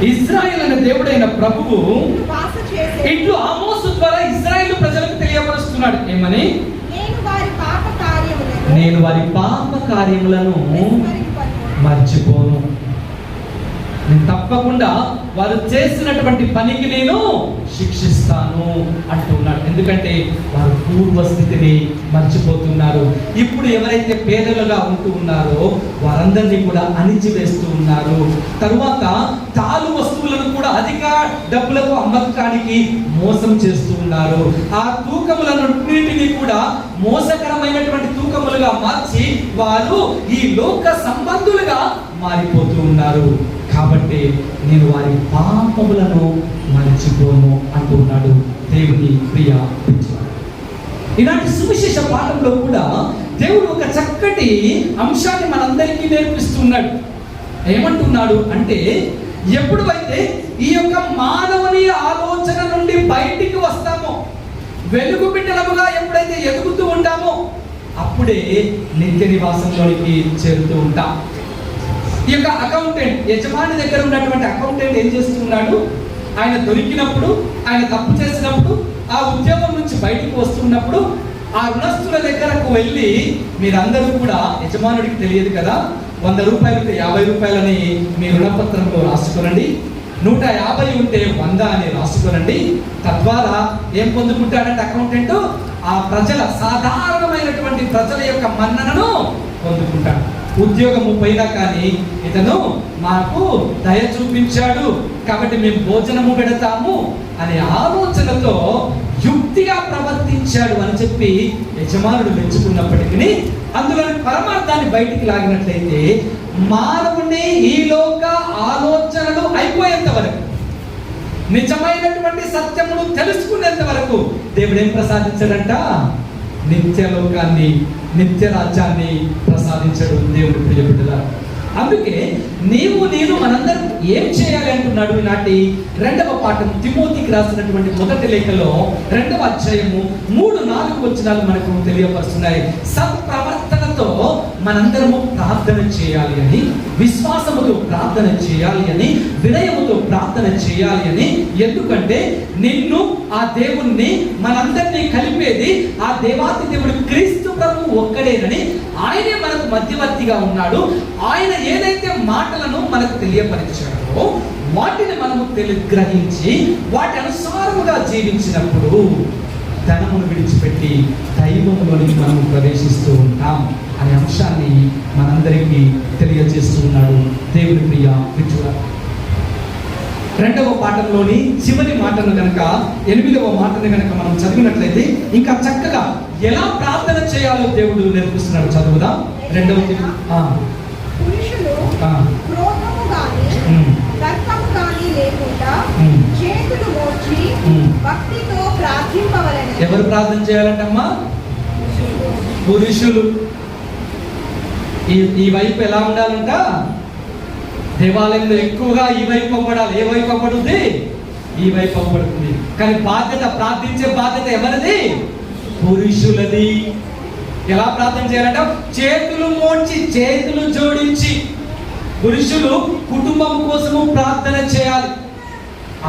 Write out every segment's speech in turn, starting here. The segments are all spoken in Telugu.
ఇశ్రాయేలు అనే దేవుడైన ప్రభువు ఇట్లు ఆమోసు ద్వారా ఇశ్రాయేలు ప్రజలకు తెలియపరుస్తున్నాడు. ఏమని? నేను వారి పాప కార్యములను మర్చిపోను. నేను తప్పకుండా వారు చేసినటువంటి పనికి నేను శిక్షిస్తాను అంటున్నాడు. ఎందుకంటే వారు పూర్వస్థితిని మర్చిపోతున్నారు. ఇప్పుడు ఎవరైతే పేదలుగా ఉంటూ ఉన్నారో వారందరినీ కూడా అణిచివేస్తూ ఉన్నారు. తరువాత తాలు వస్తువులను కూడా అధిక డబ్బులకు అమ్మకానికి మోసం చేస్తూ ఉన్నారు. ఆ తూకములన్నింటినీ కూడా మోసకరమైనటువంటి తూకములుగా మార్చి వారు ఈ లోక సంబంధులుగా మారిపోతూ ఉన్నారు. కాబట్టి నేను వారి పాపములను మర్చిపోను అంటున్నాడు దేవుని ప్రియ పిల్లలారా. ఇలాంటి సువిశేష పాఠంలో కూడా దేవుడు ఒక చక్కటి అంశాన్ని మనందరికీ నేర్పిస్తున్నాడు. ఏమంటున్నాడు అంటే, ఎప్పుడైతే ఈ యొక్క మానవుని ఆలోచన నుండి బయటికి వస్తామో, వెలుగు బిడ్డలముగా ఎప్పుడైతే ఎదుగుతూ ఉంటామో అప్పుడే నిత్య నివాసంలోనికి చేరుతూ ఉంటాం. ఈ యొక్క అకౌంటెంట్, యజమాని దగ్గర ఉన్నటువంటి అకౌంటెంట్ ఏం చేస్తున్నాడు? ఆయన దొరికినప్పుడు, ఆయన తప్పు చేసినప్పుడు, ఆ ఉద్యోగం నుంచి బయటకు వస్తున్నప్పుడు ఆ రుణస్తుల దగ్గరకు వెళ్ళి, మీరందరూ కూడా యజమానుడికి తెలియదు కదా, 100 రూపాయలు ఉంటే 50 రూపాయలని మీ రుణపత్రంలో రాసుకోనండి, 150 ఉంటే 100 అని రాసుకోనండి. తద్వారా ఏం పొందుకుంటాడంటే అకౌంటెంట్, ఆ ప్రజల సాధారణమైనటువంటి ప్రజల యొక్క మన్ననను పొందుకుంటాడు. ఉద్యోగము పోయినా కానీ ఇతను మాకు దయ చూపించాడు కాబట్టి మేము భోజనము పెడతాము అనే ఆలోచనతో యుక్తిగా ప్రవర్తించాడు అని చెప్పి యజమానుడు మెచ్చుకున్నప్పటికీ అందులోని పరమార్థాన్ని బయటికి లాగినట్లయితే మానవుని ఈ లోక ఆలోచనలు అయిపోయేంత వరకు, నిజమైనటువంటి సత్యమును తెలుసుకునేంత వరకు దేవుడు ఏం ప్రసాదించాడంట? నిత్య లోకాన్ని, నిత్య రాజ్యాన్ని ప్రసాదించడు దేవుడు ప్రియ బిడ్డలారా. అందుకే నేను మనందరం ఏం చేయాలి అంటున్నాడు. ఈనాటి 2వ పాఠం తిమోతికి రాసినటువంటి మొదటి లేఖలో 2వ అధ్యాయము 3-4 వచనాలు మనకు తెలియపరుస్తున్నాయి. సత్ప్రవర్తనతో మనందరము ప్రార్థన చేయాలి అని, విశ్వాసముతో ప్రార్థన చేయాలి అని, వినయముతో ప్రార్థన చేయాలి అని. ఎందుకంటే నిన్ను, ఆ దేవుణ్ణి, మనందరినీ కలిపేది ఆ దేవాతి దేవుడు క్రీస్తు ప్రభువు ఒక్కడేనని, ఆయనే మనకు మధ్యవర్తిగా ఉన్నాడు. ఆయన ఏదైతే మాటలను మనకు తెలియపరిచాడో వాటిని మనము గ్రహించి వాటి అనుసారముగా జీవించినప్పుడు ధనమును విడిచిపెట్టి దైవములోనికి మనము ప్రవేశిస్తూ ఉంటాం అనే అంశాన్ని మనందరికీ తెలియజేస్తూ ఉన్నాడు దేవుని ప్రియ పిచ్చురా. 2వ పాఠంలోని చివరి మాటను కనుక, 8వ మాటను కనుక మనం చదివినట్లయితే ఇంకా చక్కగా ఎలా ప్రార్థన చేయాలో దేవుడు నేర్పిస్తున్నాడు. చదువుదాం. 2వ పురుషులు క్రోధము గాని తర్కము గాని లేకుండా చేతులు మోచి భక్తితో ప్రార్థింపవలెను. ఎవరు ప్రార్థన చేయాలంటమ్మా? పురుషులు. ఈ వైపు ఎలా ఉండాలంట? దేవాలయంలో ఎక్కువగా ఈ వైపు అవ్వడాలి. ఏ వైపు అవ్వడుతుంది? ఈ వైపు అవ్వడుతుంది. కానీ బాధ్యత, ప్రార్థించే బాధ్యత ఎవరిది? పురుషులది. ఎలా ప్రార్థన చేయాలంట? చేతులు మోడ్చి, చేతులు జోడించి. పురుషులు కుటుంబం కోసము ప్రార్థన చేయాలి.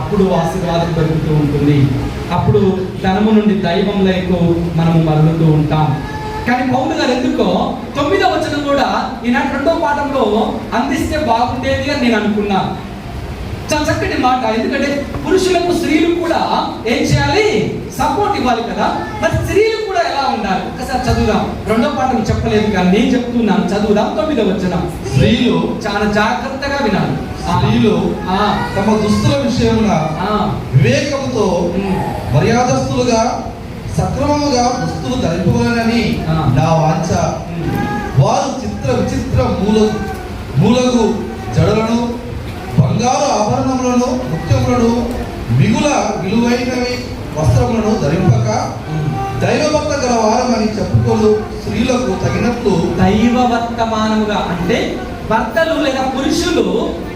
అప్పుడు ఆశీర్వాదం దొరుకుతూ ఉంటుంది. అప్పుడు ధనము నుండి దైవంలోకి మనము మరలుతూ ఉంటాం. కానీ పౌలు గారు ఎందుకో 9వ వచనం కూడా ఈనాటి 2వ పాఠంలో అందిస్తే బాగుండేది అని నేను అనుకున్నా. చాలా చక్కటి మాట. ఎందుకంటే పురుషులకు స్త్రీలు కూడా ఏం చేయాలి? సపోర్ట్ ఇవ్వాలి కదా. మరి స్త్రీలు కూడా ఎలా ఉండాలి? ఒకసారి చదువుదాం. 2వ పాఠం చెప్పలేదు కానీ నేను చెప్తున్నాను. చదువుదాం 9వ వచనం. స్త్రీలు చాలా జాగ్రత్తగా వినాలి. స్త్రీలు తమ దుస్తుల విషయంలో వివేకముతో మర్యాదస్తులుగా సక్రమముగా దుస్తులు ధరింపవాలని నా వాంఛ. వారు చిత్ర విచిత్ర మూలగు జడలను, బంగారు ఆభరణములను, ముత్యములను, మిగుల విలువైనవి వస్త్రములను ధరింపక దైవభక్త గల వారమని చెప్పుకోలు స్త్రీలకు తగినట్లు. దైవవర్తమానముగా అంటే భర్తలు లేదా పురుషులు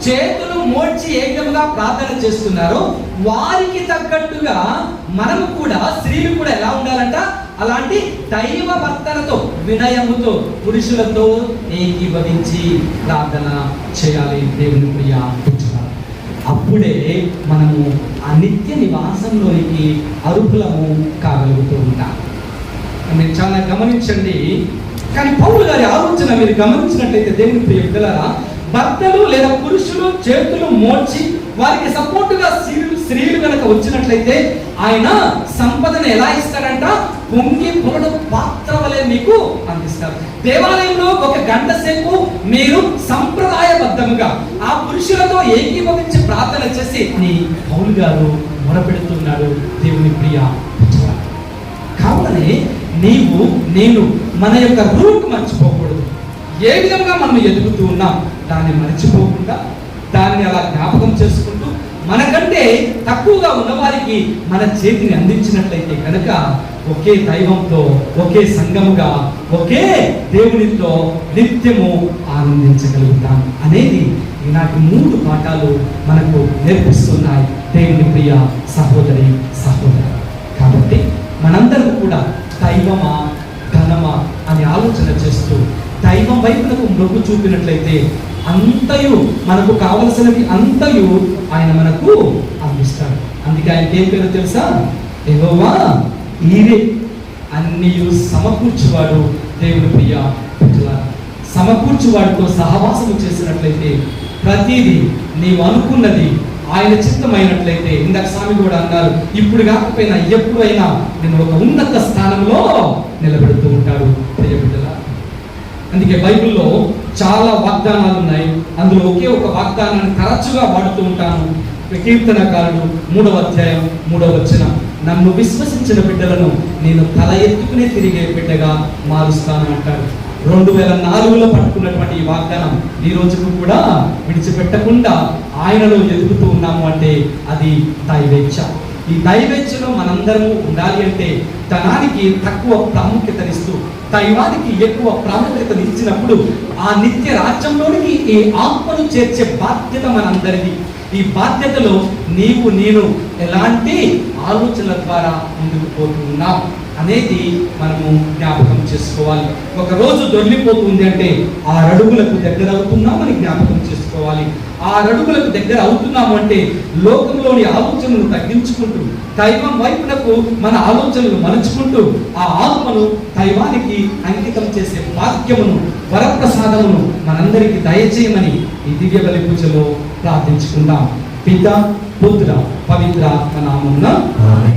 చేతులు మోడ్చి ఏకంగా ప్రార్థన చేస్తున్నారు. వారికి తగ్గట్టుగా మనము కూడా, స్త్రీలు కూడా ఎలా ఉండాలంట? అలాంటి దైవవర్తనతో, వినయముతో పురుషులతో ఏకీభవించి ప్రార్థన చేయాలి. దేవుని ప్రియ. అప్పుడే మనము ఆ నిత్య నివాసంలోనికి అర్హులము కాగలుగుతూ ఉంటాం. మీరు చాలా గమనించండి. కానీ పౌలు గారి ఆలోచన మీరు గమనించినట్లయితే దేవుని ప్రియ బిడ్డలారా, భర్తలు లేదా పురుషులు చేతులు మోడ్చి వారికి సపోర్టుగా స్త్రీలు కనుక వచ్చినట్లయితే ఆయన సంపదను ఎలా ఇస్తాడంట? పొంగి పొరడు పాత్ర వలె మీకు అందిస్తారు. దేవాలయంలో 1 గంట సేపు మీరు సంప్రదాయబద్ధంగా ఆ పురుషులతో ఏకీభవించి ప్రార్థన చేసి పౌలు గారు మొరపెడుతున్నాడు. దేవుని ప్రియ కావాలనే నీవు నేను మన యొక్క రూట్ మర్చిపోకూడదు. ఏ విధంగా మనం ఎదుగుతూ ఉన్నాం దాన్ని మర్చిపోకుండా దాన్ని అలా జ్ఞాపకం చేసుకుంటూ మనకంటే తక్కువగా ఉన్నవారికి మన చేతిని అందించినట్లయితే కనుక ఒకే దైవంతో, ఒకే సంఘముగా, ఒకే దేవునితో నిత్యము ఆనందించగలుగుతాం అనేది ఈనాటి 3 పాఠాలు మనకు నేర్పిస్తున్నాయి దేవుని ప్రియ సహోదరి సహోదరు. కాబట్టి మనందరం కూడా దైవమా ఘనమా అని ఆలోచన చేస్తూ దైవం వైపునకు మొగ్గు చూపినట్లయితే అంతయు మనకు కావలసినవి అంతయు ఆయన మనకు అందిస్తాడు. అందుకే ఆయనకి ఏం పేరు తెలుసా? యెహోవా ఈరే, అన్నీ సమకూర్చువాడు. దేవుని ప్రియ బిడ్డలారా, సమకూర్చువాడితో సహవాసము చేసినట్లయితే ప్రతిదీ నీవు అనుకున్నది ఆయన చిత్తమైనట్లయితే, ఇందాక స్వామి కూడా అన్నారు, ఇప్పుడు కాకపోయినా ఎప్పుడైనా నేను ఒక ఉన్నత స్థానంలో నిలబెడుతూ ఉంటాడు ప్రియ బిడ్డలారా. అందుకే బైబిల్లో చాలా వాగ్దానాలు ఉన్నాయి. అందులో ఒకే ఒక వాగ్దానాన్ని తరచుగా వాడుతూ ఉంటాను. కీర్తనకారుడు 3వ అధ్యాయం 3వ వచనం, నన్ను విశ్వసించిన బిడ్డలను నేను తల ఎత్తుకునే తిరిగే బిడ్డగా మారుస్తాను అంటాడు. 2004లో పట్టుకున్నటువంటి ఈ వాగ్దానం ఈ రోజుకు కూడా విడిచిపెట్టకుండా ఆయనలో ఎదుగుతూ ఉన్నాము అంటే అది దైవేచ్ఛ. ఈ దైవేచ్ఛలో మనందరము ఉండాలి అంటే ధనానికి తక్కువ ప్రాముఖ్యతనిస్తూ దైవానికి ఎక్కువ ప్రాముఖ్యతను ఇచ్చినప్పుడు ఆ నిత్య రాజ్యంలోనికి ఈ ఆత్మను చేర్చే బాధ్యత మనందరిది. ఈ బాధ్యతలో నీవు నేను ఎలాంటి ఆలోచనల ద్వారా ముందుకు పోతున్నాం అనేది మనము జ్ఞాపకం చేసుకోవాలి. ఒక రోజు దొర్లిపోతుంది అంటే 6 అడుగులకు దగ్గర అవుతున్నామని జ్ఞాపకం చేసుకోవాలి. 6 అడుగులకు దగ్గర అవుతున్నాము అంటే లోకంలోని ఆలోచనలు తగ్గించుకుంటూ దైవం వైపునకు మన ఆలోచనలు మలుచుకుంటూ ఆ ఆత్మను దైవానికి అంకితం చేసే భాగ్యమును, వరప్రసాదమును మనందరికీ దయచేయమని ఈ దివ్య బలి పూజలో ప్రార్థించుకుందాం. పిత, పుత్ర, పవిత్రాత్మ నామమున.